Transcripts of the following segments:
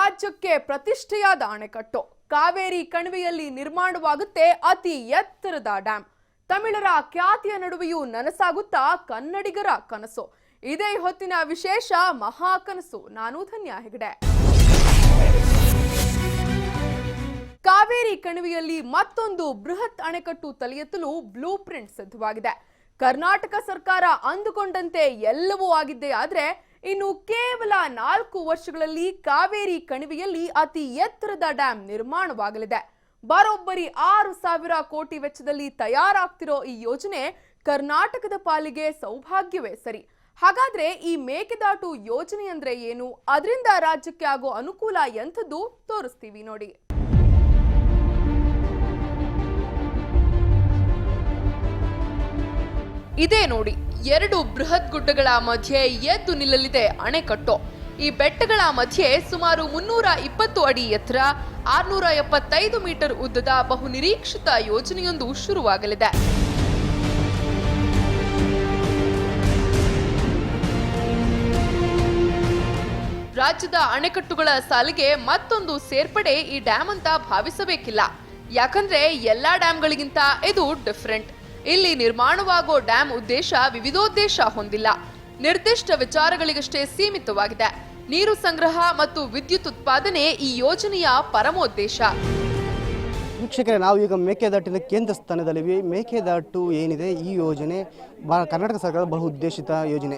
ರಾಜ್ಯಕ್ಕೆ ಪ್ರತಿಷ್ಠೆಯಾದ ಅಣೆಕಟ್ಟು ಕಾವೇರಿ ಕಣಿವೆಯಲ್ಲಿ ನಿರ್ಮಾಣವಾಗುತ್ತೆ ಅತಿ ಎತ್ತರದ ಡ್ಯಾಂ. ತಮಿಳರ ಖ್ಯಾತಿಯ ನಡುವೆಯೂ ನನಸಾಗುತ್ತಾ ಕನ್ನಡಿಗರ ಕನಸು. ಇದೇ ಹೊತ್ತಿನ ವಿಶೇಷ ಮಹಾ ಕನಸು. ನಾನು ಧನ್ಯ ಹೆಗಡೆ. ಕಾವೇರಿ ಕಣಿವೆಯಲ್ಲಿ ಮತ್ತೊಂದು ಬೃಹತ್ ಅಣೆಕಟ್ಟು ತಲೆ ಎತ್ತಲು ಬ್ಲೂ ಪ್ರಿಂಟ್ ಸಿದ್ಧವಾಗಿದೆ. ಕರ್ನಾಟಕ ಸರ್ಕಾರ ಅಂದುಕೊಂಡಂತೆ ಎಲ್ಲವೂ ಆಗಿದ್ದೇ ಆದ್ರೆ ಇನ್ನು ಕೇವಲ 4 ವರ್ಷಗಳಲ್ಲಿ ಕಾವೇರಿ ಕಣಿವೆಯಲ್ಲಿ ಅತಿ ಎತ್ತರದ ಡ್ಯಾಂ ನಿರ್ಮಾಣವಾಗಲಿದೆ. ಬರೋಬ್ಬರಿ 6,000 ಕೋಟಿ ವೆಚ್ಚದಲ್ಲಿ ತಯಾರಾಗ್ತಿರೋ ಈ ಯೋಜನೆ ಕರ್ನಾಟಕದ ಪಾಲಿಗೆ ಸೌಭಾಗ್ಯವೇ ಸರಿ. ಹಾಗಾದ್ರೆ ಈ ಮೇಕೆದಾಟು ಯೋಜನೆ ಅಂದ್ರೆ ಏನು, ಅದರಿಂದ ರಾಜ್ಯಕ್ಕೆ ಆಗೋ ಅನುಕೂಲ ಎಂಥದ್ದು ತೋರಿಸ್ತೀವಿ ನೋಡಿ. ಇದೇ ನೋಡಿ, 2 ಬೃಹತ್ ಗುಡ್ಡಗಳ ಮಧ್ಯೆ ಎದ್ದು ನಿಲ್ಲಲಿದೆ ಅಣೆಕಟ್ಟು. ಈ ಬೆಟ್ಟಗಳ ಮಧ್ಯೆ ಸುಮಾರು 320 ಅಡಿ ಎತ್ತರ, 675 ಮೀಟರ್ ಉದ್ದದ ಬಹುನಿರೀಕ್ಷಿತ ಯೋಜನೆಯೊಂದು ಶುರುವಾಗಲಿದೆ. ರಾಜ್ಯದ ಅಣೆಕಟ್ಟುಗಳ ಸಾಲಿಗೆ ಮತ್ತೊಂದು ಸೇರ್ಪಡೆ ಈ ಡ್ಯಾಂ ಅಂತ ಭಾವಿಸಬೇಕಿಲ್ಲ. ಯಾಕಂದ್ರೆ ಎಲ್ಲಾ ಡ್ಯಾಂಗಳಿಗಿಂತ ಇದು ಡಿಫರೆಂಟ್. ಇಲ್ಲಿ ನಿರ್ಮಾಣವಾಗೋ ಡ್ಯಾಂ ಉದ್ದೇಶ ವಿವಿಧೋದ್ದೇಶ ಹೊಂದಿಲ್ಲ. ನಿರ್ದಿಷ್ಟ ವಿಚಾರಗಳಿಗಷ್ಟೇ ಸೀಮಿತವಾಗಿದೆ. ನೀರು ಸಂಗ್ರಹ ಮತ್ತು ವಿದ್ಯುತ್ ಉತ್ಪಾದನೆ ಈ ಯೋಜನೆಯ ಪರಮೋದ್ದೇಶ. ವೀಕ್ಷಕರೇ, ನಾವು ಈಗ ಮೇಕೆದಾಟಿನ ಕೇಂದ್ರ ಸ್ಥಾನದಲ್ಲಿವೆ. ಮೇಕೆದಾಟು ಏನಿದೆ, ಈ ಯೋಜನೆ ಕರ್ನಾಟಕ ಸರ್ಕಾರದ ಬಹು ಉದ್ದೇಶಿತ ಯೋಜನೆ.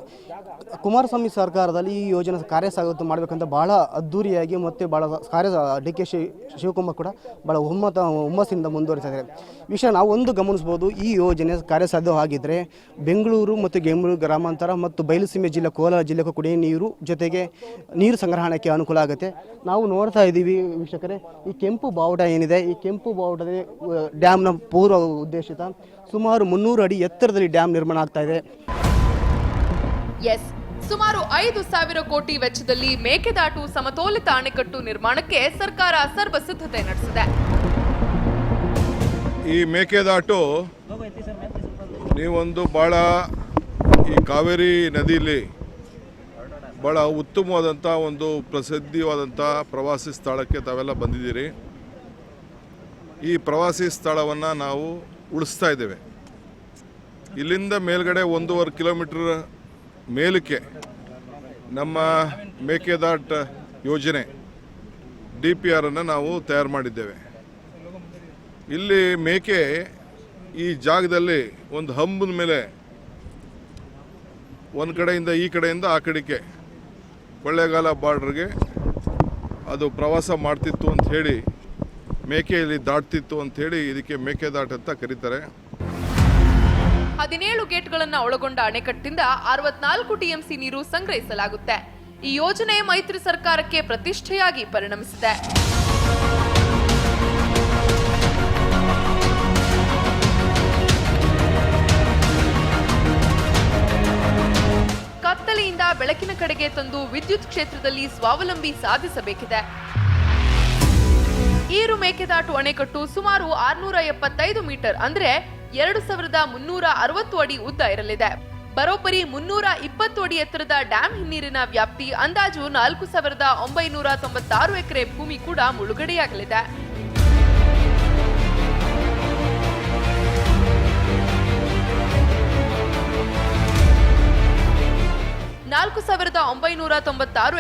ಕುಮಾರಸ್ವಾಮಿ ಸರ್ಕಾರದಲ್ಲಿ ಈ ಯೋಜನೆ ಕಾರ್ಯಸಾಗುತ್ತೆ ಮಾಡಬೇಕಂತ ಭಾಳ ಅದ್ದೂರಿಯಾಗಿ ಮತ್ತು ಭಾಳ ಡಿ.ಕೆ. ಶಿವಕುಮಾರ್ ಕೂಡ ಭಾಳ ಹುಮ್ಮಸ್ಸಿಂದ ಮುಂದುವರಿಸಿದ್ದಾರೆ. ವಿಷಯ ನಾವು ಒಂದು ಗಮನಿಸ್ಬೋದು, ಈ ಯೋಜನೆ ಕಾರ್ಯಸಾಧ್ಯವಾಗಿದ್ದರೆ ಬೆಂಗಳೂರು ಮತ್ತು ಗ್ರಾಮಾಂತರ ಮತ್ತು ಬಯಲುಸೀಮೆ ಜಿಲ್ಲೆ ಕೋಲಾರ ಜಿಲ್ಲೆಗೂ ಕುಡಿಯುವ ನೀರು ಜೊತೆಗೆ ನೀರು ಸಂಗ್ರಹಣಕ್ಕೆ ಅನುಕೂಲ ಆಗುತ್ತೆ. ನಾವು ನೋಡ್ತಾ ಇದ್ದೀವಿ ವೀಕ್ಷಕರೇ, ಈ ಕೆಂಪು ಬಾವುಟ ಏನಿದೆ, ಈ ಕೆಂಪು ಬಾವುಟದ ಡ್ಯಾಮ್ನ ಪೂರ್ವ ಉದ್ದೇಶಿತ ಸುಮಾರು 300 ಅಡಿ ಎತ್ತರದಲ್ಲಿ ಡ್ಯಾಮ್ ನಿರ್ಮಾಣ ಆಗ್ತಾ ಇದೆ. ಸುಮಾರು 5,000 ಕೋಟಿ ವೆಚ್ಚದಲ್ಲಿ ಮೇಕೆದಾಟು ಸಮತೋಲಿತ ಅಣೆಕಟ್ಟು ನಿರ್ಮಾಣಕ್ಕೆ ಸರ್ಕಾರ ಸರ್ವಸಿದ್ಧತೆ ನಡೆಸಿದೆ. ಈ ಮೇಕೆದಾಟು ನೀವೊಂದು ಬಹಳ ಈ ಕಾವೇರಿ ನದಿಯಲ್ಲಿ ಬಹಳ ಉತ್ತಮವಾದಂಥ ಒಂದು ಪ್ರಸಿದ್ಧವಾದಂಥ ಪ್ರವಾಸಿ ಸ್ಥಳಕ್ಕೆ ತಾವೆಲ್ಲ ಬಂದಿದ್ದೀರಿ. ಈ ಪ್ರವಾಸಿ ಸ್ಥಳವನ್ನು ನಾವು ಉಳಿಸ್ತಾ ಇದ್ದೇವೆ. ಇಲ್ಲಿಂದ ಮೇಲ್ಗಡೆ 1.5 ಕಿಲೋಮೀಟರ್ ಮೇಲಕ್ಕೆ ನಮ್ಮ ಮೇಕೆದಾಟ್ ಯೋಜನೆ DPR ಅನ್ನು ನಾವು ತಯಾರು ಮಾಡಿದ್ದೇವೆ. ಇಲ್ಲಿ ಮೇಕೆ ಈ ಜಾಗದಲ್ಲಿ ಒಂದು ಹಂಬದ ಮೇಲೆ ಒಂದು ಕಡೆಯಿಂದ ಈ ಕಡೆಯಿಂದ ಆ ಕಡೆಗೆ ಕೊಳ್ಳೇಗಾಲ ಬಾರ್ಡ್ರಿಗೆ ಅದು ಪ್ರವಾಸ ಮಾಡ್ತಿತ್ತು ಅಂತ ಹೇಳಿ, ಮೇಕೆಯಲ್ಲಿ ದಾಟ್ತಿತ್ತು ಅಂತ ಹೇಳಿ ಇದಕ್ಕೆ ಮೇಕೆದಾಟ್ ಅಂತ ಕರೀತಾರೆ. 17 ಗೇಟ್ಗಳನ್ನು ಒಳಗೊಂಡ ಅಣೆಕಟ್ಟಿಂದ 64 TMC ನೀರು ಸಂಗ್ರಹಿಸಲಾಗುತ್ತೆ. ಈ ಯೋಜನೆ ಮೈತ್ರಿ ಸರ್ಕಾರಕ್ಕೆ ಪ್ರತಿಷ್ಠೆಯಾಗಿ ಪರಿಣಮಿಸಿದೆ. ಕತ್ತಲೆಯಿಂದ ಬೆಳಕಿನ ಕಡೆಗೆ ತಂದು ವಿದ್ಯುತ್ ಕ್ಷೇತ್ರದಲ್ಲಿ ಸ್ವಾವಲಂಬಿ ಸಾಧಿಸಬೇಕಿದೆ. ಈರು ಮೇಕೆದಾಟು ಅಣೆಕಟ್ಟು ಸುಮಾರು 675 ಮೀಟರ್ ಅಂದ್ರೆ 2,360 ಅಡಿ ಉದ್ದ ಇರಲಿದೆ. ಬರೋಬ್ಬರಿ 320 ಅಡಿ ಎತ್ತರದ ಡ್ಯಾಂ ಹಿನ್ನೀರಿನ ವ್ಯಾಪ್ತಿ ಅಂದಾಜು 4,996 ಎಕರೆ ಭೂಮಿ ಕೂಡ ಮುಳುಗಡೆಯಾಗಲಿದೆ.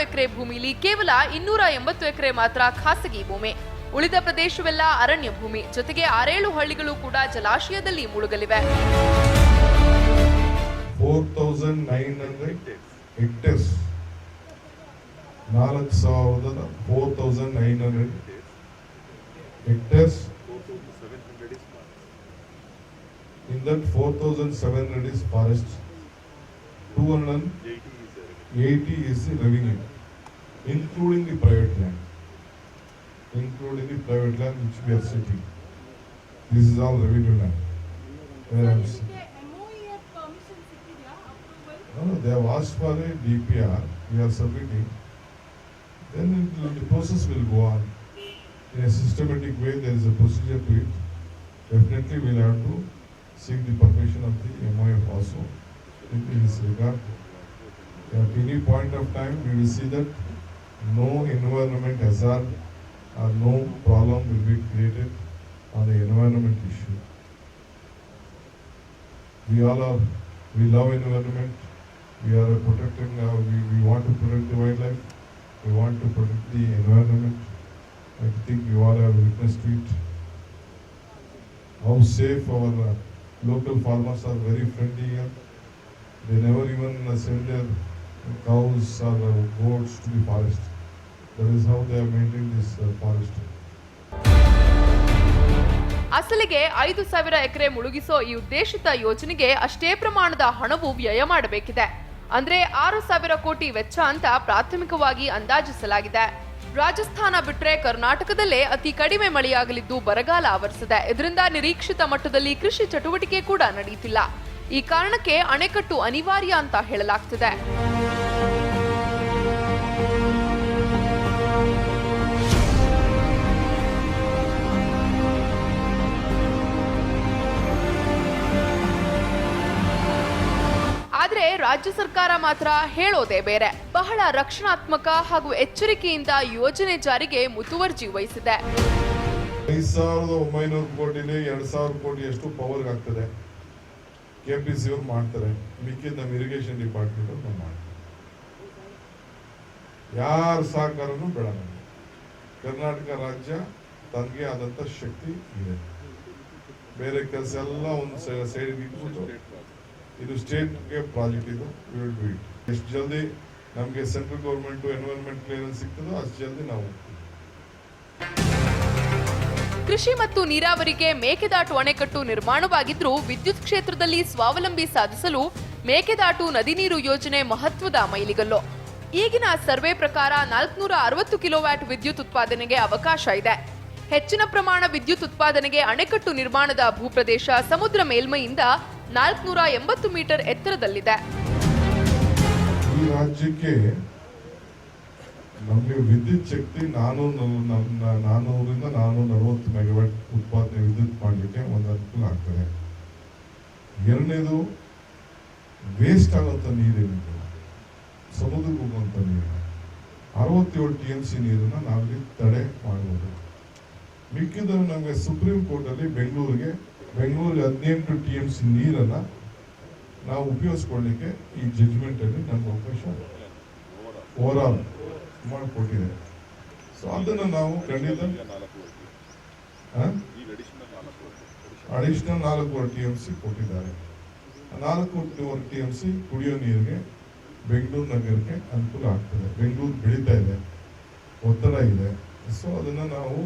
ಎಕರೆ ಭೂಮಿಲಿ ಕೇವಲ 280 ಎಕರೆ ಮಾತ್ರ ಖಾಸಗಿ ಭೂಮಿ. ಉಳಿದ ಪ್ರದೇಶವೆಲ್ಲ ಅರಣ್ಯ ಭೂಮಿ. ಜೊತೆಗೆ 6-7 ಹಳ್ಳಿಗಳು ಕೂಡ ಜಲಾಶಯದಲ್ಲಿ ಮುಳುಗಲಿವೆ. 4,900 hectares, 4,900 hectares. In that 4,700 is forest, 280 is the revenue, including the private land. Which we are sitting. This is all revenue land. Where I'm sitting. No, they have asked for a DPR. We are submitting. Then the process will go on. In a systematic way, there is a procedure to it. Definitely we'll have to seek the permission of the MOF also in this regard. At any point of time, we will see that no environment hazard or no problem will be created on the environment issue. We love environment. We are protecting, we want to protect the wildlife. We want to protect the environment. I think you all have witnessed it. How safe our local farmers are, very friendly here. They never even send their cows or goats to the forest. That is how they have maintained this forest. ಅಸಲಿಗೆ 5,000 ಎಕರೆ ಮುಳುಗಿಸೋ ಈ ಉದ್ದೇಶಿತ ಯೋಜನೆಗೆ ಅಷ್ಟೇ ಪ್ರಮಾಣದ ಹಣವು ವ್ಯಯ ಮಾಡಬೇಕಿದೆ. ಅಂದ್ರೆ 6,000 ಕೋಟಿ ವೆಚ್ಚ ಅಂತ ಪ್ರಾಥಮಿಕವಾಗಿ ಅಂದಾಜಿಸಲಾಗಿದೆ. ರಾಜಸ್ಥಾನ ಬಿಟ್ರೆ ಕರ್ನಾಟಕದಲ್ಲೇ ಅತಿ ಕಡಿಮೆ ಮಳೆಯಾಗಲಿದ್ದು ಬರಗಾಲ ಆವರಿಸಿದೆ. ಇದರಿಂದ ನಿರೀಕ್ಷಿತ ಮಟ್ಟದಲ್ಲಿ ಕೃಷಿ ಚಟುವಟಿಕೆ ಕೂಡ ನಡೆಯುತ್ತಿಲ್ಲ. ಈ ಕಾರಣಕ್ಕೆ ಅಣೆಕಟ್ಟು ಅನಿವಾರ್ಯ ಅಂತ ಹೇಳಲಾಗ್ತಿದೆ. ಆದ್ರೆ ರಾಜ್ಯ ಸರ್ಕಾರ ಮಾತ್ರ ಹೇಳೋದೇ ಬೇರೆ. ಬಹಳ ರಕ್ಷಣಾತ್ಮಕ ಹಾಗೂ ಎಚ್ಚರಿಕೆಯಿಂದ ಯೋಜನೆ ಜಾರಿಗೆ ಮುತುವರ್ಜಿ ವಹಿಸಿದೆ. 5,900 ಕೋಟಿಲಿ 2,000 ಕೋಟಿಯಷ್ಟು ಪವರ್ ಆಗ್ತದೆ. KPC ಅವರು ಮಾಡ್ತಾರೆ, ಮಿಕ್ಕಿದ ನಮ್ಮ ಇರಿಗೇಷನ್ ಡಿಪಾರ್ಟ್ಮೆಂಟ್ ಅವ್ರು ಮಾಡ್ತಾರೆ. ಯಾರ ಸಹಕಾರನೂ ಬೇಡ ನಮಗೆ. ಕರ್ನಾಟಕ ರಾಜ್ಯ ತನಗೆ ಆದಂತ ಶಕ್ತಿ ಇದೆ. ಬೇರೆ ಕೆಲಸ ಎಲ್ಲ ಒಂದು ಸೈಡ್ ಇಟ್ಬಿಟ್ಟು ಇದು ಸ್ಟೇಟ್ಗೆ ಪ್ರಾಜೆಕ್ಟ್, ಇದು ವಿಲ್ ಡೂ ಇಟ್. ಎಷ್ಟು ಜಲ್ದಿ ನಮಗೆ ಸೆಂಟ್ರಲ್ ಗೌರ್ಮೆಂಟ್ ಎನ್ವೈರನ್ಮೆಂಟ್ ಕ್ಲಿಯರೆನ್ಸ್ ಸಿಗ್ತದೋ ಅಷ್ಟು ಜಲ್ದಿ ನಾವು ಕೃಷಿ ಮತ್ತು ನೀರಾವರಿಗೆ ಮೇಕೆದಾಟು ಅಣೆಕಟ್ಟು ನಿರ್ಮಾಣವಾಗಿದ್ರೂ ವಿದ್ಯುತ್ ಕ್ಷೇತ್ರದಲ್ಲಿ ಸ್ವಾವಲಂಬಿ ಸಾಧಿಸಲು ಮೇಕೆದಾಟು ನದಿ ನೀರು ಯೋಜನೆ ಮಹತ್ವದ ಮೈಲಿಗಲ್ಲು. ಈಗಿನ ಸರ್ವೆ ಪ್ರಕಾರ 460 ಕಿಲೋವ್ಯಾಟ್ ವಿದ್ಯುತ್ ಉತ್ಪಾದನೆಗೆ ಅವಕಾಶ ಇದೆ. ಹೆಚ್ಚಿನ ಪ್ರಮಾಣ ವಿದ್ಯುತ್ ಉತ್ಪಾದನೆಗೆ ಅಣೆಕಟ್ಟು ನಿರ್ಮಾಣದ ಭೂಪ್ರದೇಶ ಸಮುದ್ರ ಮೇಲ್ಮೈಯಿಂದ 480 ಮೀಟರ್ ಎತ್ತರದಲ್ಲಿದೆ. ಈ ರಾಜ್ಯಕ್ಕೆ ನಮಗೆ ವಿದ್ಯುತ್ ಶಕ್ತಿ 400ರಿಂದ 440 ಮೆಗಾವ್ಯಾಟ್ ಉತ್ಪಾದನೆ ವಿದ್ಯುತ್ ಮಾಡಲಿಕ್ಕೆ ಒಂದು ಅನುಕೂಲ ಆಗ್ತದೆ. ಎರಡನೇದು ವೇಸ್ಟ್ ಆಗುವಂಥ ನೀರೇನಿದೆ, ಸಮುದ್ರಕ್ಕೆ ಹೋಗುವಂಥ ನೀರು 67 TMC ನೀರನ್ನು ನಾವಿಲ್ಲಿ ತಡೆ ಮಾಡಬಹುದು. ಮಿಕ್ಕಿದ ನಮಗೆ ಸುಪ್ರೀಂ ಕೋರ್ಟಲ್ಲಿ ಬೆಂಗಳೂರಿಗೆ 18 TMC ನೀರನ್ನು ನಾವು ಉಪಯೋಗಿಸ್ಕೊಳ್ಳಿಕ್ಕೆ ಈ ಜಡ್ಜ್ಮೆಂಟ್ ಅಲ್ಲಿ ನಮ್ಗೆ ಅವಕಾಶ ಓವರ್ ಆಲ್ ಮಾಡಿಕೊಟ್ಟಿದೆ. ಸೊ ಅದನ್ನು ನಾವು ಖಂಡಿತ ಅಡಿಷನಲ್ 4 TMC ಕೊಟ್ಟಿದ್ದಾರೆ. 4 TMC ಕುಡಿಯೋ ನೀರಿಗೆ ಬೆಂಗಳೂರು ನಗರಕ್ಕೆ ಅನುಕೂಲ ಆಗ್ತದೆ. ಬೆಂಗಳೂರು ಬೆಳೀತಾ ಇದೆ, ಒತ್ತಡ ಇದೆ. ಸೊ ಅದನ್ನು ನಾವು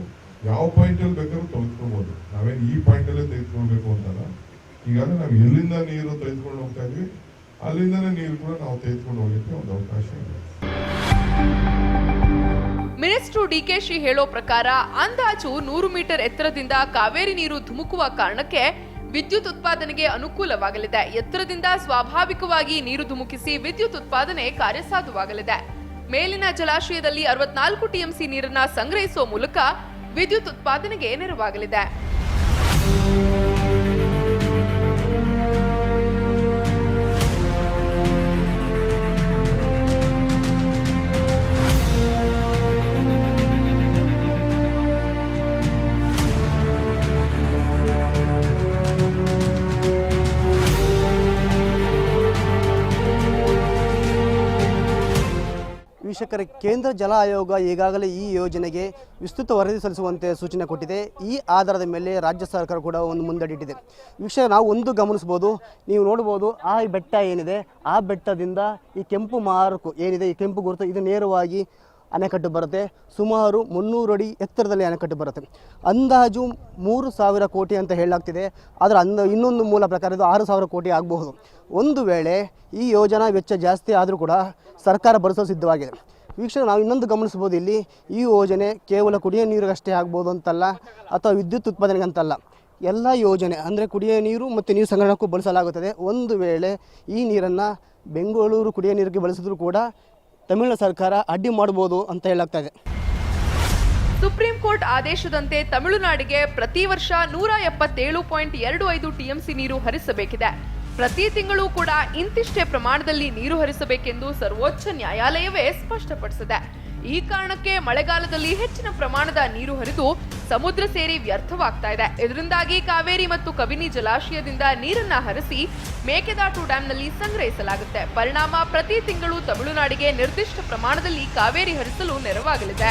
ಯಾವ ಪಾಯಿಂಟಲ್ಲಿ ಬೇಕಾದ್ರೂ ತೆಗೆದುಕೊಳ್ಬೋದು. ನಾವೇನು ಈ ಪಾಯಿಂಟಲ್ಲೇ ತೆಗೆದುಕೊಳ್ಬೇಕು ಅಂತಲ್ಲ. ಈಗಾಗಲೇ ನಾವು ಎಲ್ಲಿಂದ ನೀರು ತೆಗೆದುಕೊಂಡು ಹೋಗ್ತಾ ಇದ್ವಿ, ಅಲ್ಲಿಂದನೇ ನೀರು ಕೂಡ ನಾವು ತೆಗೆದುಕೊಂಡು ಹೋಗ್ಲಿಕ್ಕೆ ಒಂದು ಅವಕಾಶ ಇದೆ. ಮಿನಿಸ್ಟರ್ DK ಶ್ರೀ ಹೇಳೋ ಪ್ರಕಾರ ಅಂದಾಜು 100 ಮೀಟರ್ ಎತ್ತರದಿಂದ ಕಾವೇರಿ ನೀರು ಧುಮುಕುವ ಕಾರಣಕ್ಕೆ ವಿದ್ಯುತ್ ಉತ್ಪಾದನೆಗೆ ಅನುಕೂಲವಾಗಲಿದೆ. ಎತ್ತರದಿಂದ ಸ್ವಾಭಾವಿಕವಾಗಿ ನೀರು ಧುಮುಕಿಸಿ ವಿದ್ಯುತ್ ಉತ್ಪಾದನೆ ಕಾರ್ಯಸಾಧುವಾಗಲಿದೆ. ಮೇಲಿನ ಜಲಾಶಯದಲ್ಲಿ 64 TMC ನೀರನ್ನ ಸಂಗ್ರಹಿಸುವ ಮೂಲಕ ವಿದ್ಯುತ್ ಉತ್ಪಾದನೆಗೆ ನೆರವಾಗಲಿದೆ. ವೀಕ್ಷಕರೇ, ಕೇಂದ್ರ ಜಲ ಆಯೋಗ ಈಗಾಗಲೇ ಈ ಯೋಜನೆಗೆ ವಿಸ್ತೃತ ವರದಿ ಸಲ್ಲಿಸುವಂತೆ ಸೂಚನೆ ಕೊಟ್ಟಿದೆ. ಈ ಆಧಾರದ ಮೇಲೆ ರಾಜ್ಯ ಸರ್ಕಾರ ಕೂಡ ಒಂದು ಮುಂದಡಿಟ್ಟಿದೆ. ವೀಕ್ಷಕ, ನಾವು ಒಂದು ಗಮನಿಸ್ಬೋದು, ನೀವು ನೋಡ್ಬೋದು, ಆ ಬೆಟ್ಟ ಏನಿದೆ, ಆ ಬೆಟ್ಟದಿಂದ ಈ ಕೆಂಪು ಮಾರ್ಕು ಏನಿದೆ, ಈ ಕೆಂಪು ಗುರುತು, ಇದು ನೇರವಾಗಿ ಅಣೆಕಟ್ಟು ಬರುತ್ತೆ. ಸುಮಾರು 300 ಅಡಿ ಎತ್ತರದಲ್ಲಿ ಅಣೆಕಟ್ಟು ಬರುತ್ತೆ. ಅಂದಾಜು 3,000 ಕೋಟಿ ಅಂತ ಹೇಳಲಾಗ್ತಿದೆ. ಆದರೆ ಇನ್ನೊಂದು ಮೂಲ ಪ್ರಕಾರ ಇದು 6,000 ಕೋಟಿ ಆಗಬಹುದು. ಒಂದು ವೇಳೆ ಈ ಯೋಜನಾ ವೆಚ್ಚ ಜಾಸ್ತಿ ಆದರೂ ಕೂಡ ಸರ್ಕಾರ ಭರಿಸಲು ಸಿದ್ಧವಾಗಿದೆ. ವೀಕ್ಷಕ, ನಾವು ಇನ್ನೊಂದು ಗಮನಿಸ್ಬೋದು, ಇಲ್ಲಿ ಈ ಯೋಜನೆ ಕೇವಲ ಕುಡಿಯೋ ನೀರಿಗಷ್ಟೇ ಆಗ್ಬೋದು ಅಂತಲ್ಲ, ಅಥವಾ ವಿದ್ಯುತ್ ಉತ್ಪಾದನೆಗಂತಲ್ಲ. ಎಲ್ಲ ಯೋಜನೆ ಅಂದರೆ ಕುಡಿಯೋ ನೀರು ಮತ್ತು ನೀರು ಸಂಗ್ರಹಕ್ಕೂ ಬಳಸಲಾಗುತ್ತದೆ. ಒಂದು ವೇಳೆ ಈ ನೀರನ್ನು ಬೆಂಗಳೂರು ಕುಡಿಯೋ ನೀರಿಗೆ ಬಳಸಿದ್ರೂ ಕೂಡ ತಮಿಳುನಾಡು ಸರ್ಕಾರ ಅಡ್ಡಿ ಮಾಡಬಹುದು ಅಂತ ಹೇಳಲಾಗ್ತಾ ಇದೆ. ಸುಪ್ರೀಂ ಕೋರ್ಟ್ ಆದೇಶದಂತೆ ತಮಿಳುನಾಡಿಗೆ ಪ್ರತಿ ವರ್ಷ 177.25 TMC ನೀರು ಹರಿಸಬೇಕಿದೆ. ಪ್ರತಿ ತಿಂಗಳು ಕೂಡ ಇಂತಿಷ್ಟೇ ಪ್ರಮಾಣದಲ್ಲಿ ನೀರು ಹರಿಸಬೇಕೆಂದು ಸರ್ವೋಚ್ಚ ನ್ಯಾಯಾಲಯವೇ ಸ್ಪಷ್ಟಪಡಿಸಿದೆ. ಈ ಕಾರಣಕ್ಕೆ ಮಳೆಗಾಲದಲ್ಲಿ ಹೆಚ್ಚಿನ ಪ್ರಮಾಣದ ನೀರು ಹರಿದು ಸಮುದ್ರ ಸೇರಿ ವ್ಯರ್ಥವಾಗ್ತಾ ಇದೆ. ಇದರಿಂದಾಗಿ ಕಾವೇರಿ ಮತ್ತು ಕಬಿನಿ ಜಲಾಶಯದಿಂದ ನೀರನ್ನ ಹರಿಸಿ ಮೇಕೆದಾಟು ಡ್ಯಾಂನಲ್ಲಿ ಸಂಗ್ರಹಿಸಲಾಗುತ್ತೆ. ಪರಿಣಾಮ ಪ್ರತಿ ತಿಂಗಳು ತಮಿಳುನಾಡಿಗೆ ನಿರ್ದಿಷ್ಟ ಪ್ರಮಾಣದಲ್ಲಿ ಕಾವೇರಿ ಹರಿಸಲು ನೆರವಾಗಲಿದೆ.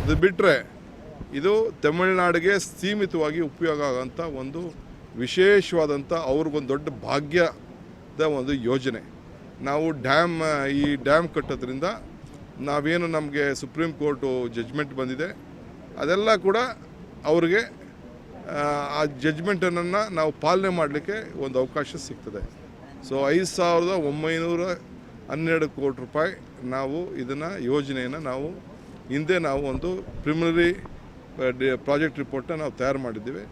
ಇದು ಬಿಟ್ಟರೆ ಇದು ತಮಿಳುನಾಡಿಗೆ ಸೀಮಿತವಾಗಿ ಉಪಯೋಗ ಆಗೋಂಥ ಒಂದು ವಿಶೇಷವಾದಂಥ ಅವ್ರಿಗೊಂದು ದೊಡ್ಡ ಭಾಗ್ಯದ ಒಂದು ಯೋಜನೆ. ನಾವು ಈ ಡ್ಯಾಮ್ ಕಟ್ಟೋದ್ರಿಂದ ನಾವೇನು ನಮಗೆ ಸುಪ್ರೀಂ ಕೋರ್ಟು ಜಡ್ಜ್ಮೆಂಟ್ ಬಂದಿದೆ ಅದೆಲ್ಲ ಕೂಡ ಅವ್ರಿಗೆ ಆ ಜಡ್ಜ್ಮೆಂಟನ್ನು ನಾವು ಪಾಲನೆ ಮಾಡಲಿಕ್ಕೆ ಒಂದು ಅವಕಾಶ ಸಿಗ್ತದೆ. ಸೊ 5,912 ಕೋಟಿ ರೂಪಾಯಿ ನಾವು ಇದನ್ನು ಯೋಜನೆಯನ್ನು ನಾವು ಹಿಂದೆ ನಾವು ಒಂದು ಪ್ರಿಲಿಮಿನರಿ ಪ್ರಾಜೆಕ್ಟ್ ರಿಪೋರ್ಟ್ನ ನಾವು ತಯಾರು ಮಾಡಿದ್ದೀವಿ.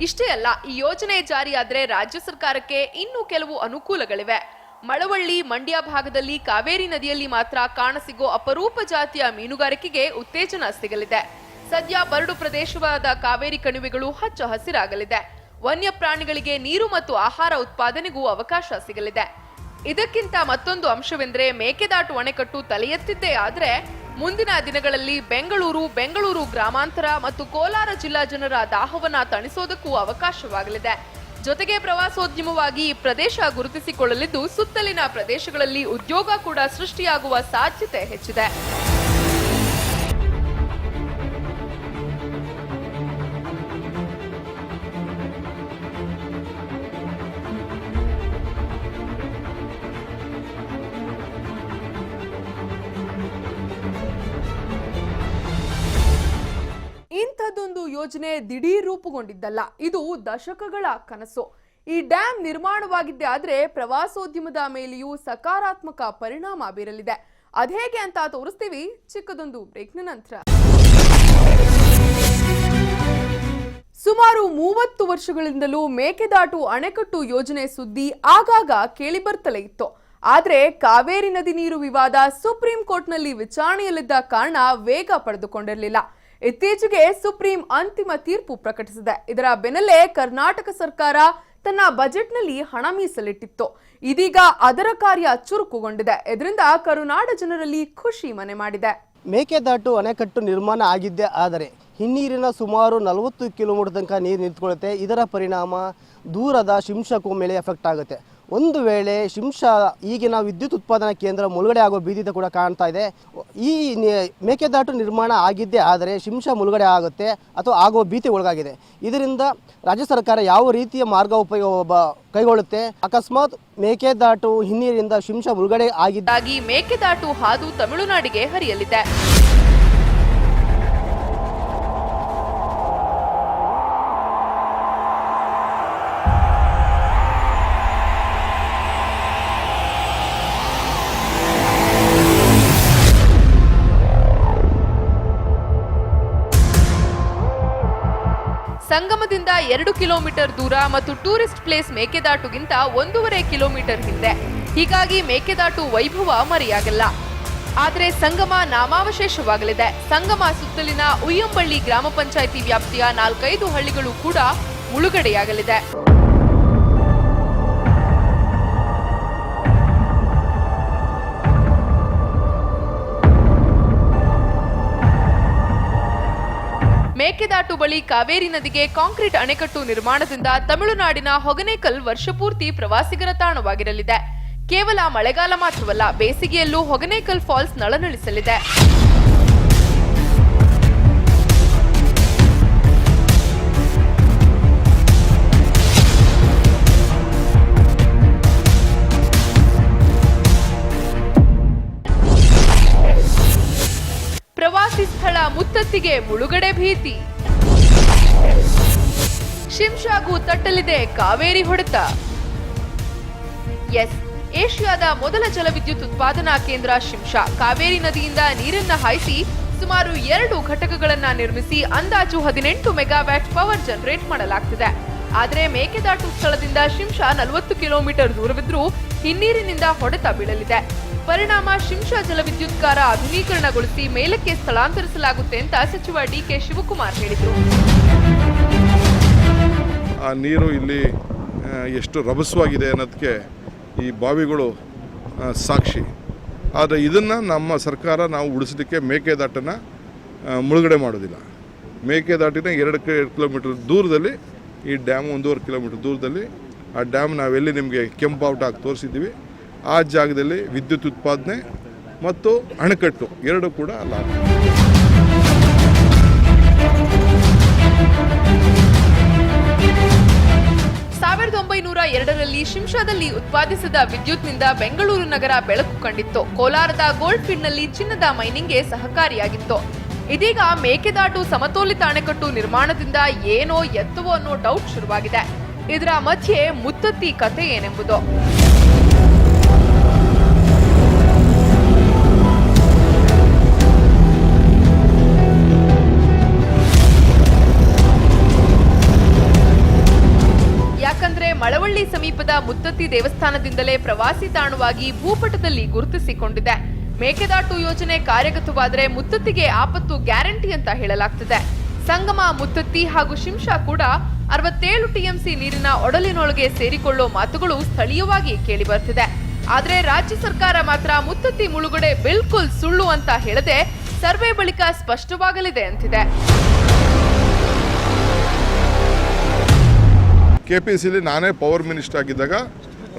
ಇಷ್ಟೇ ಅಲ್ಲ, ಈ ಯೋಜನೆ ಜಾರಿಯಾದರೆ ರಾಜ್ಯ ಸರ್ಕಾರಕ್ಕೆ ಇನ್ನೂ ಕೆಲವು ಅನುಕೂಲಗಳಿವೆ. ಮಳವಳ್ಳಿ ಮಂಡ್ಯ ಭಾಗದಲ್ಲಿ ಕಾವೇರಿ ನದಿಯಲ್ಲಿ ಮಾತ್ರ ಕಾಣಸಿಗೋ ಅಪರೂಪ ಜಾತಿಯ ಮೀನುಗಾರಿಕೆಗೆ ಉತ್ತೇಜನ ಸಿಗಲಿದೆ. ಸದ್ಯ ಬರಡು ಪ್ರದೇಶವಾದ ಕಾವೇರಿ ಕಣಿವೆಗಳು ಹಚ್ಚ ಹಸಿರಾಗಲಿದೆ. ವನ್ಯ ಪ್ರಾಣಿಗಳಿಗೆ ನೀರು ಮತ್ತು ಆಹಾರ ಉತ್ಪಾದನೆಗೂ ಅವಕಾಶ ಸಿಗಲಿದೆ. ಇದಕ್ಕಿಂತ ಮತ್ತೊಂದು ಅಂಶವೆಂದರೆ ಮೇಕೆದಾಟು ಅಣೆಕಟ್ಟು ತಲೆ ಎತ್ತಿದ್ದೇ ಆದರೆ ಮುಂದಿನ ದಿನಗಳಲ್ಲಿ ಬೆಂಗಳೂರು ಗ್ರಾಮಾಂತರ ಮತ್ತು ಕೋಲಾರ ಜಿಲ್ಲಾ ಜನರ ದಾಹವನ್ನ ತಣಿಸೋದಕ್ಕೂ ಅವಕಾಶವಾಗಲಿದೆ. ಜೊತೆಗೆ ಪ್ರವಾಸೋದ್ಯಮವಾಗಿ ಈ ಪ್ರದೇಶ ಗುರುತಿಸಿಕೊಳ್ಳಲಿದ್ದು ಸುತ್ತಲಿನ ಪ್ರದೇಶಗಳಲ್ಲಿ ಉದ್ಯೋಗ ಕೂಡ ಸೃಷ್ಟಿಯಾಗುವ ಸಾಧ್ಯತೆ ಹೆಚ್ಚಿದೆ. ಇಂಥದ್ದೊಂದು ಯೋಜನೆ ದಿಢೀರ್ ರೂಪುಗೊಂಡಿದ್ದಲ್ಲ, ಇದು ದಶಕಗಳ ಕನಸು. ಈ ಡ್ಯಾಂ ನಿರ್ಮಾಣವಾಗಿದ್ದೇ ಆದ್ರೆ ಪ್ರವಾಸೋದ್ಯಮದ ಮೇಲೆಯೂ ಸಕಾರಾತ್ಮಕ ಪರಿಣಾಮ ಬೀರಲಿದೆ. ಅದೇಗೆ ಅಂತ ತೋರಿಸ್ತೀವಿ ಚಿಕ್ಕದೊಂದು ಬ್ರೇಕ್ನ ನಂತರ. ಸುಮಾರು 30 ವರ್ಷಗಳಿಂದಲೂ ಮೇಕೆದಾಟು ಅಣೆಕಟ್ಟು ಯೋಜನೆ ಸುದ್ದಿ ಆಗಾಗ ಕೇಳಿಬರ್ತಲೇ ಇತ್ತು. ಆದ್ರೆ ಕಾವೇರಿ ನದಿ ನೀರು ವಿವಾದ ಸುಪ್ರೀಂ ಕೋರ್ಟ್ನಲ್ಲಿ ವಿಚಾರಣೆಯಲ್ಲಿದ್ದ ಕಾರಣ ವೇಗ ಪಡೆದುಕೊಂಡಿರಲಿಲ್ಲ. ಇತ್ತೀಚೆಗೆ ಸುಪ್ರೀಂ ಅಂತಿಮ ತೀರ್ಪು ಪ್ರಕಟಿಸಿದೆ. ಇದರ ಬೆನ್ನಲ್ಲೇ ಕರ್ನಾಟಕ ಸರ್ಕಾರ ತನ್ನ ಬಜೆಟ್ನಲ್ಲಿ ಹಣ ಮೀಸಲಿಟ್ಟಿತ್ತು. ಇದೀಗ ಅದರ ಕಾರ್ಯ ಚುರುಕುಗೊಂಡಿದೆ. ಇದರಿಂದ ಕರುನಾಡ ಜನರಲ್ಲಿ ಖುಷಿ ಮನೆ ಮಾಡಿದೆ. ಮೇಕೆದಾಟು ಅಣೆಕಟ್ಟು ನಿರ್ಮಾಣ ಆಗಿದ್ದೇ ಆದರೆ ಹಿನ್ನೀರಿನ ಸುಮಾರು 40 ಕಿಲೋಮೀಟರ್ ತನಕ ನೀರು ನಿಂತ್ಕೊಳ್ಳುತ್ತೆ. ಇದರ ಪರಿಣಾಮ ದೂರದ ಶಿಂಷಾಕ್ಕೂ ಮೇಲೆ ಎಫೆಕ್ಟ್ ಆಗುತ್ತೆ. ಒಂದು ವೇಳೆ ಶಿಂಷಾ ಈಗಿನ ವಿದ್ಯುತ್ ಉತ್ಪಾದನಾ ಕೇಂದ್ರ ಮುಳುಗಡೆ ಆಗೋ ಭೀತಿ ಕೂಡ ಕಾಣ್ತಾ ಇದೆ. ಈ ಮೇಕೆದಾಟು ನಿರ್ಮಾಣ ಆಗಿದ್ದೇ ಆದರೆ ಶಿಂಷಾ ಮುಳುಗಡೆ ಆಗುತ್ತೆ ಅಥವಾ ಆಗೋ ಭೀತಿ ಒಳಗಾಗಿದೆ. ಇದರಿಂದ ರಾಜ್ಯ ಸರ್ಕಾರ ಯಾವ ರೀತಿಯ ಮಾರ್ಗೋಪಯೋಗ ಕೈಗೊಳ್ಳುತ್ತೆ? ಅಕಸ್ಮಾತ್ ಮೇಕೆದಾಟು ಹಿನ್ನೀರಿನಿಂದ ಶಿಂಷಾ ಮುಳುಗಡೆ ಆಗಿದ್ದಾಗಿ ಮೇಕೆದಾಟು ಹಾದು ತಮಿಳುನಾಡಿಗೆ ಹರಿಯಲಿದೆ. ಸಂಗಮದಿಂದ 2 ಕಿಲೋಮೀಟರ್ ದೂರ ಮತ್ತು ಟೂರಿಸ್ಟ್ ಪ್ಲೇಸ್ ಮೇಕೆದಾಟುಗಿಂತ 1.5 ಕಿಲೋಮೀಟರ್ ಹಿಂದೆ. ಹೀಗಾಗಿ ಮೇಕೆದಾಟು ವೈಭವ ಮರೆಯಾಗಲ್ಲ. ಆದರೆ ಸಂಗಮ ನಾಮಾವಶೇಷವಾಗಲಿದೆ. ಸಂಗಮ ಸುತ್ತಲಿನ ಉಯ್ಯಂಬಳ್ಳಿ ಗ್ರಾಮ ಪಂಚಾಯಿತಿ ವ್ಯಾಪ್ತಿಯ 4-5 ಹಳ್ಳಿಗಳು ಕೂಡ ಮುಳುಗಡೆಯಾಗಲಿದೆ. ಮೇಕೆದಾಟು ಬಳಿ ಕಾವೇರಿ ನದಿಗೆ ಕಾಂಕ್ರೀಟ್ ಅಣೆಕಟ್ಟು ನಿರ್ಮಾಣದಿಂದ ತಮಿಳುನಾಡಿನ ಹೊಗನೇಕಲ್ ವರ್ಷಪೂರ್ತಿ ಪ್ರವಾಸಿಗರ ತಾಣವಾಗಿರಲಿದೆ. ಕೇವಲ ಮಳೆಗಾಲ ಮಾತ್ರವಲ್ಲ, ಬೇಸಿಗೆಯಲ್ಲೂ ಹೊಗನೇಕಲ್ ಫಾಲ್ಸ್ ನಳನಳಿಸಲಿದೆ. ಪ್ರವಾಸಿ ಸ್ಥಳ ಮುತ್ತತ್ತಿಗೆ ಮುಳುಗಡೆ ಭೀತಿ. ಶಿಂಷಾಗೂ ತಟ್ಟಲಿದೆ ಕಾವೇರಿ ಹೊಡೆತ. ಏಷ್ಯಾದ ಮೊದಲ ಜಲವಿದ್ಯುತ್ ಉತ್ಪಾದನಾ ಕೇಂದ್ರ ಶಿಂಷಾ ಕಾವೇರಿ ನದಿಯಿಂದ ನೀರನ್ನ ಹಾಯಿಸಿ ಸುಮಾರು 2 ಘಟಕಗಳನ್ನ ನಿರ್ಮಿಸಿ ಅಂದಾಜು 18 ಮೆಗಾವ್ಯಾಟ್ ಪವರ್ ಜನರೇಟ್ ಮಾಡಲಾಗ್ತಿದೆ. ಆದರೆ ಮೇಕೆದಾಟು ಸ್ಥಳದಿಂದ ಶಿಂಷಾ 40 ಕಿಲೋಮೀಟರ್ ದೂರವಿದ್ರೂ ಹಿನ್ನೀರಿನಿಂದ ಹೊಡೆತ ಬೀಳಲಿದೆ. ಪರಿಣಾಮ ಶಿಂಷಾ ಜಲವಿದ್ಯುತ್ಕಾರ ಆಧುನೀಕರಣಗೊಳಿಸಿ ಮೇಲಕ್ಕೆ ಸ್ಥಳಾಂತರಿಸಲಾಗುತ್ತೆ ಅಂತ ಸಚಿವ ಡಿಕೆ ಶಿವಕುಮಾರ್ ಹೇಳಿದರು. ಆ ನೀರು ಇಲ್ಲಿ ಎಷ್ಟು ರಭಸವಾಗಿದೆ ಅನ್ನೋದಕ್ಕೆ ಈ ಬಾವಿಗಳು ಸಾಕ್ಷಿ. ಆದರೆ ಇದನ್ನು ನಮ್ಮ ಸರ್ಕಾರ ನಾವು ಉಳಿಸಲಿಕ್ಕೆ ಮೇಕೆದಾಟನ್ನು ಮುಳುಗಡೆ ಮಾಡೋದಿಲ್ಲ. ಮೇಕೆದಾಟಿನ 2 ಕಿಲೋಮೀಟರ್ ದೂರದಲ್ಲಿ ಈ ಡ್ಯಾಮ್ 1.5 ಕಿಲೋಮೀಟರ್ ದೂರದಲ್ಲಿ ಆ ಡ್ಯಾಮ್ ನಾವೆಲ್ಲಿ ನಿಮಗೆ ಕೆಂಪಾವುಟ ಹಾಕಿ ತೋರಿಸಿದ್ದೀವಿ ಆ ಜಾಗದಲ್ಲಿ ವಿದ್ಯುತ್ ಉತ್ಪಾದನೆ ಮತ್ತು ಅಣೆಕಟ್ಟು 2 ಕೂಡ ಅಲ್ಲ. 1902ರಲ್ಲಿ ಶಿಂಷಾದಲ್ಲಿ ಉತ್ಪಾದಿಸಿದ ವಿದ್ಯುತ್ನಿಂದ ಬೆಂಗಳೂರು ನಗರ ಬೆಳಕು ಕಂಡಿತ್ತು. ಕೋಲಾರದ ಗೋಲ್ಡ್ ಫೀಲ್ಡ್ನಲ್ಲಿ ಚಿನ್ನದ ಮೈನಿಂಗ್ಗೆ ಸಹಕಾರಿಯಾಗಿತ್ತು. ಇದೀಗ ಮೇಕೆದಾಟು ಸಮತೋಲಿತ ಅಣೆಕಟ್ಟು ನಿರ್ಮಾಣದಿಂದ ಏನೋ ಎತ್ತವೋ ಅನ್ನೋ ಡೌಟ್ ಶುರುವಾಗಿದೆ. ಇದರ ಮಧ್ಯೆ ಮುತ್ತತ್ತಿ ಕತೆ ಏನೆಂಬುದು. ಯಾಕಂದ್ರೆ ಮಳವಳ್ಳಿ ಸಮೀಪದ ಮುತ್ತತ್ತಿ ದೇವಸ್ಥಾನದಿಂದಲೇ ಪ್ರವಾಸಿ ತಾಣವಾಗಿ ಭೂಪಟದಲ್ಲಿ ಗುರುತಿಸಿಕೊಂಡಿದೆ. ಮೇಕೆದಾಟು ಯೋಜನೆ ಕಾರ್ಯಗತವಾದರೆ ಮುತ್ತತ್ತಿಗೆ ಆಪತ್ತು ಗ್ಯಾರಂಟಿ ಅಂತ ಹೇಳಲಾಗ್ತಿದೆ. ಸಂಗಮ ಮುತ್ತತ್ತಿ ಹಾಗೂ ಶಿಂಷಾ ಕೂಡ 67 ಟಿಎಂಸಿ ನೀರಿನ ಒಡಲಿನೊಳಗೆ ಸೇರಿಕೊಳ್ಳೋ ಮಾತುಗಳು ಸ್ಥಳೀಯವಾಗಿ ಕೇಳಿ ಬರ್ತಿದೆ. ಆದ್ರೆ ರಾಜ್ಯ ಸರ್ಕಾರ ಮಾತ್ರ ಮುತ್ತತ್ತಿ ಮುಳುಗಡೆ ಬಿಲ್ಕುಲ್ ಸುಳ್ಳು ಅಂತ ಹೇಳದೆ ಸರ್ವೆ ಬಳಿಕ ಸ್ಪಷ್ಟವಾಗಲಿದೆ ಅಂತಿದೆ. KPCಲಿ ನಾನೇ ಪವರ್ ಮಿನಿಸ್ಟರ್ ಆಗಿದ್ದಾಗ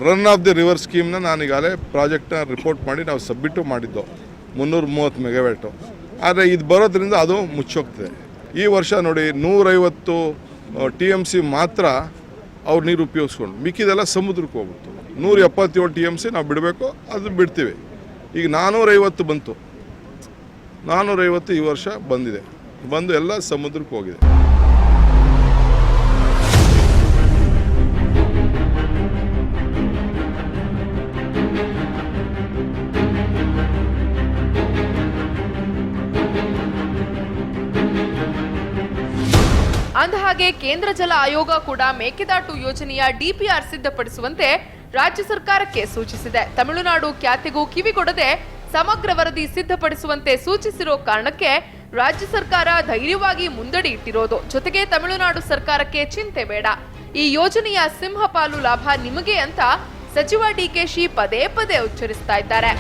ರನ್ ಆಫ್ ದಿ ರಿವರ್ ಸ್ಕೀಮ್ನ ನಾನೀಗಾಗಲೇ ಪ್ರಾಜೆಕ್ಟ್ನ ರಿಪೋರ್ಟ್ ಮಾಡಿ ನಾವು ಸಬ್ಮಿಟು ಮಾಡಿದ್ದು 330 ಮೆಗಾವ್ಯಾಟು. ಆದರೆ ಇದು ಬರೋದ್ರಿಂದ ಅದು ಮುಚ್ಚೋಗ್ತದೆ. ಈ ವರ್ಷ ನೋಡಿ 150 TMC ಮಾತ್ರ ಅವ್ರು ನೀರು ಉಪಯೋಗಿಸ್ಕೊಂಡು ಮಿಕ್ಕಿದೆಲ್ಲ ಸಮುದ್ರಕ್ಕೆ ಹೋಗ್ಬಿಡ್ತು. 177 TMC ನಾವು ಬಿಡಬೇಕು, ಅದು ಬಿಡ್ತೀವಿ. ಈಗ 450 ಬಂತು, 450 ಈ ವರ್ಷ ಬಂದು ಎಲ್ಲ ಸಮುದ್ರಕ್ಕೆ ಹೋಗಿದೆ. ಅಂದಹಾಗೆ ಕೇಂದ್ರ ಜಲ ಆಯೋಗ ಕೂಡ ಮೇಕೆದಾಟು ಯೋಜನೆಯ ಡಿಪಿಆರ್ ಸಿದ್ಧಪಡಿಸುವಂತೆ ರಾಜ್ಯ ಸರ್ಕಾರಕ್ಕೆ ಸೂಚಿಸಿದೆ. ತಮಿಳುನಾಡು ಖ್ಯಾತಿಗೂ ಕಿವಿಗೊಡದೆ ಸಮಗ್ರ ವರದಿ ಸಿದ್ಧಪಡಿಸುವಂತೆ ಸೂಚಿಸಿರೋ ಕಾರಣಕ್ಕೆ ರಾಜ್ಯ ಸರ್ಕಾರ ಧೈರ್ಯವಾಗಿ ಮುಂದಡಿ ಇಟ್ಟಿರೋದು. ಜೊತೆಗೆ ತಮಿಳುನಾಡು ಸರ್ಕಾರಕ್ಕೆ ಚಿಂತೆ ಬೇಡ, ಈ ಯೋಜನೆಯ ಸಿಂಹಪಾಲು ಲಾಭ ನಿಮಗೆ ಅಂತ ಸಚಿವ ಡಿಕೆಶಿ ಪದೇ ಪದೇ ಉಚ್ಚರಿಸ್ತಾ ಇದ್ದಾರೆ.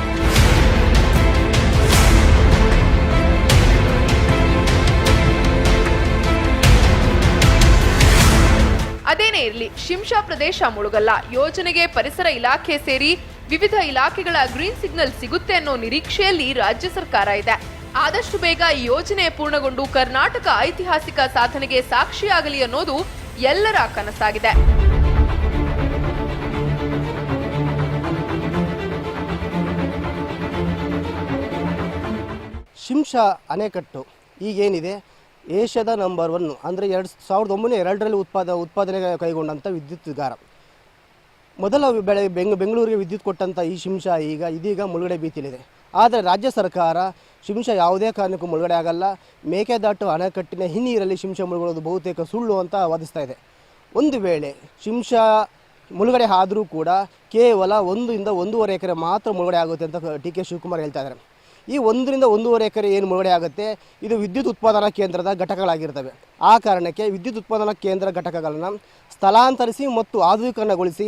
ಅದೇನೇ ಇರಲಿ, ಶಿಂಷಾ ಪ್ರದೇಶ ಮುಳುಗಲ್ಲ. ಯೋಜನೆಗೆ ಪರಿಸರ ಇಲಾಖೆ ಸೇರಿ ವಿವಿಧ ಇಲಾಖೆಗಳ ಗ್ರೀನ್ ಸಿಗ್ನಲ್ ಸಿಗುತ್ತೆ ಅನ್ನೋ ನಿರೀಕ್ಷೆಯಲ್ಲಿ ರಾಜ್ಯ ಸರ್ಕಾರ ಇದೆ. ಆದಷ್ಟು ಬೇಗ ಈ ಯೋಜನೆ ಪೂರ್ಣಗೊಂಡು ಕರ್ನಾಟಕ ಐತಿಹಾಸಿಕ ಸಾಧನೆಗೆ ಸಾಕ್ಷಿಯಾಗಲಿ ಅನ್ನೋದು ಎಲ್ಲರ ಕನಸಾಗಿದೆ. ಶಿಂಷಾ ಅಣೆಕಟ್ಟು ಈಗೇನಿದೆ ಏಷ್ಯಾದ ನಂಬರ್ 1 ಅಂದರೆ 1902ರಲ್ಲಿ ಉತ್ಪಾದನೆ ಕೈಗೊಂಡಂಥ ವಿದ್ಯುತ್ಗಾರ. ಮೊದಲ ಬೆಂಗಳೂರಿಗೆ ವಿದ್ಯುತ್ ಕೊಟ್ಟಂಥ ಈ ಶಿಂಷಾ ಇದೀಗ ಮುಳುಗಡೆ ಭೀತಿಯಲ್ಲಿದೆ. ಆದರೆ ರಾಜ್ಯ ಸರ್ಕಾರ ಶಿಂಷಾ ಯಾವುದೇ ಕಾರಣಕ್ಕೂ ಮುಳುಗಡೆ ಆಗಲ್ಲ, ಮೇಕೆದಾಟು ಅಣೆಕಟ್ಟಿನ ಹಿನ್ನೀರಲ್ಲಿ ಶಿಂಷಾ ಮುಳುಗೋದು ಬಹುತೇಕ ಸುಳ್ಳು ಅಂತ ವಾದಿಸ್ತಾ ಇದೆ. ಒಂದು ವೇಳೆ ಶಿಂಷಾ ಮುಳುಗಡೆ ಆದರೂ ಕೂಡ ಕೇವಲ 1 ಇಂದ 1.5 ಎಕರೆ ಮಾತ್ರ ಮುಳುಗಡೆ ಆಗುತ್ತೆ ಅಂತ DK ಶಿವಕುಮಾರ್ ಹೇಳ್ತಾ ಇದ್ದಾರೆ. ಈ 1 ರಿಂದ 1.5 ಎಕರೆ ಏನು ಮುಳುಗಡೆ ಆಗುತ್ತೆ ಇದು ವಿದ್ಯುತ್ ಉತ್ಪಾದನಾ ಕೇಂದ್ರದ ಘಟಕಗಳಾಗಿರ್ತವೆ. ಆ ಕಾರಣಕ್ಕೆ ವಿದ್ಯುತ್ ಉತ್ಪಾದನಾ ಕೇಂದ್ರ ಘಟಕಗಳನ್ನು ಸ್ಥಳಾಂತರಿಸಿ ಮತ್ತು ಆಧುನೀಕರಣಗೊಳಿಸಿ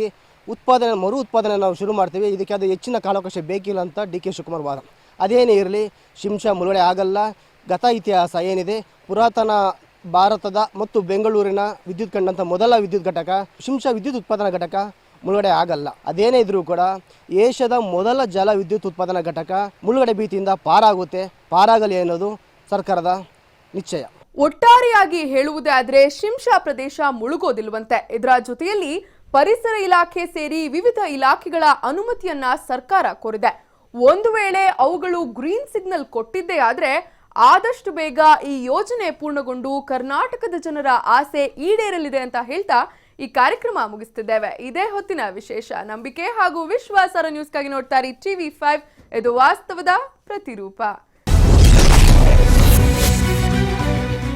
ಮರು ಉತ್ಪಾದನೆ ನಾವು ಶುರು ಮಾಡ್ತೀವಿ. ಇದಕ್ಕೆ ಅದು ಹೆಚ್ಚಿನ ಕಾಲಾವಕಾಶ ಬೇಕಿಲ್ಲ ಅಂತ DK ಶಿವಕುಮಾರ್ ವಾದ. ಅದೇನೇ ಇರಲಿ, ಶಿಂಷಾ ಮುಳುಗಡೆ ಆಗಲ್ಲ. ಗತ ಇತಿಹಾಸ ಏನಿದೆ, ಪುರಾತನ ಭಾರತದ ಮತ್ತು ಬೆಂಗಳೂರಿನ ವಿದ್ಯುತ್ ಕಂಡಂಥ ಮೊದಲ ವಿದ್ಯುತ್ ಘಟಕ ಶಿಂಷಾ ವಿದ್ಯುತ್ ಉತ್ಪಾದನಾ ಘಟಕ ಮುಳುಗಡೆ ಆಗಲ್ಲ. ಅದೇನೇ ಇದ್ರೂ ಕೂಡ ಏಷ್ಯಾದ ಮೊದಲ ಜಲ ವಿದ್ಯುತ್ ಉತ್ಪಾದನಾ ಘಟಕ ಮುಳುಗಡೆ ಭೀತಿಯಿಂದ ಪಾರಾಗಲಿ ಅನ್ನೋದು ಸರ್ಕಾರದ ನಿಶ್ಚಯ. ಒಟ್ಟಾರೆಯಾಗಿ ಹೇಳುವುದೇ ಆದ್ರೆ ಶಿಂಷಾ ಪ್ರದೇಶ ಮುಳುಗೋದಿಲ್ವಂತೆ. ಇದರ ಜೊತೆಯಲ್ಲಿ ಪರಿಸರ ಇಲಾಖೆ ಸೇರಿ ವಿವಿಧ ಇಲಾಖೆಗಳ ಅನುಮತಿಯನ್ನ ಸರ್ಕಾರ ಕೋರಿದೆ. ಒಂದು ವೇಳೆ ಅವುಗಳು ಗ್ರೀನ್ ಸಿಗ್ನಲ್ ಕೊಟ್ಟಿದ್ದೇ ಆದ್ರೆ ಆದಷ್ಟು ಬೇಗ ಈ ಯೋಜನೆ ಪೂರ್ಣಗೊಂಡು ಕರ್ನಾಟಕದ ಜನರ ಆಸೆ ಈಡೇರಲಿದೆ ಅಂತ ಹೇಳ್ತಾ ಈ ಕಾರ್ಯಕ್ರಮ ಮುಗಿಸ್ತಿದ್ದೇವೆ. ಇದೇ ಹೊತ್ತಿನ ವಿಶೇಷ. ನಂಬಿಕೆ ಹಾಗೂ ವಿಶ್ವಾಸರ ನ್ಯೂಸ್ಗಾಗಿ ನೋಡ್ತಾರೆ TV5, ಇದು ವಾಸ್ತವದ ಪ್ರತಿರೂಪ.